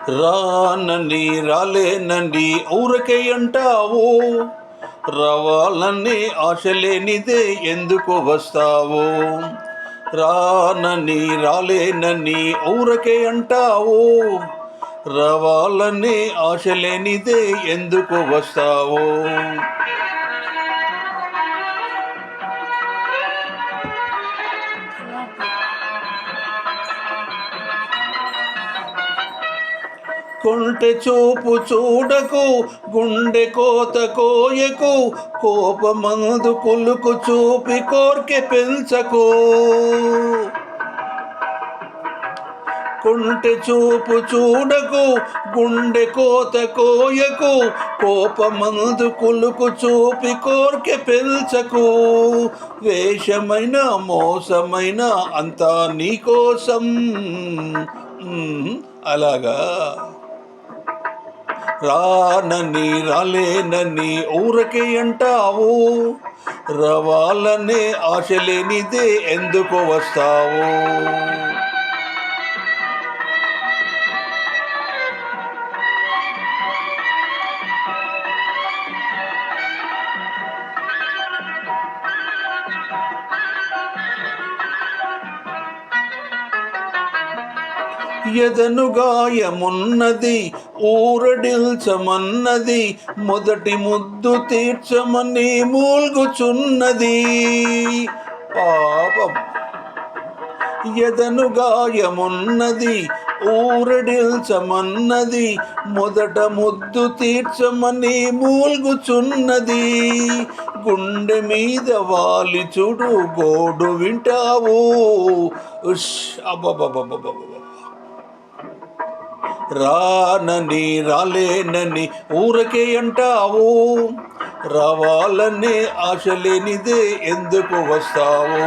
రానని రాలేనని ఊరకే అంటావు, రావాలని ఆశలేనిదే ఎందుకు వస్తావు? రానని రాలేనని ఊరకే అంటావు, రావాలని ఆశలేనిదే ఎందుకు వస్తావు? కొంటె చూపు చూడకు, గుండె కోత కోయకు, కోపమందు కులుకు చూపి కోర్కె పెంచకు. కొంటె చూపు చూడకు, గుండె కోత కోయకు, కోపమందు కులుకు చూపి కోర్కె పెంచకు. వేషమైన మోసమైన అంతా నీకోసం. అలాగా రానని రాలేనని ఊరకే అంటావు, రావాలనే ఆశలేనిదే ఎందుకు వస్తావు? ఎదను గాయమున్నది ఊరడిల్చమన్నది, మొదటి ముద్దు తీర్చమని మూల్గుచున్నది. పాపం. ఎదను గాయమున్నది ఊరడిల్చమన్నది, మొదట ముద్దు తీర్చమని మూల్గుచున్నది. గుండె మీద వాలి చూడు గోడు వింటావు. అబ్బబ్బబ్బబ్బబ్బ. రానని రాలేనని ఊరకే అంటావు, రావాలనే ఆశలేనిదే ఎందుకు వస్తావు?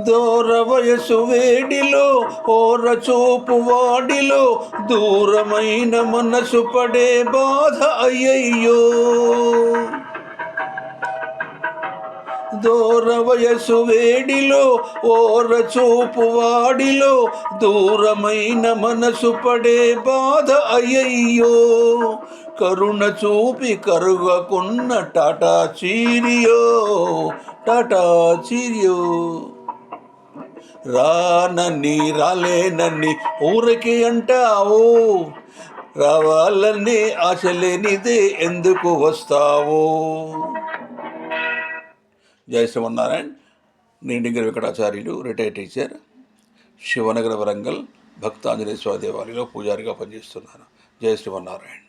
దూర వయసు వేడిలో ఓర చూపు వాడిలో, దూరమైన మనసు పడే బాధ అయ్యయ్యో. దూర వయసు వేడిలో ఓర చూపు వాడిలో, దూరమైన మనసు పడే బాధ అయ్యయ్యో. కరుణ చూపి కరుగకున్న టాటా చీరియో, టాటా చీరియో. రానని రాలేనని ఊరకే అంటావు, రావాలని ఆశలేనిదే ఎందుకు వస్తావు? జై శ్రీమన్నారాయణ. నేను డింగర్ వెంకటాచార్యులు, రిటైర్డ్ టీచర్, శివనగర వరంగల్ భక్తాంజనేయ స్వామి దేవాలయంలో పూజారిగా పనిచేస్తున్నాను. జై శ్రీమన్నారాయణ.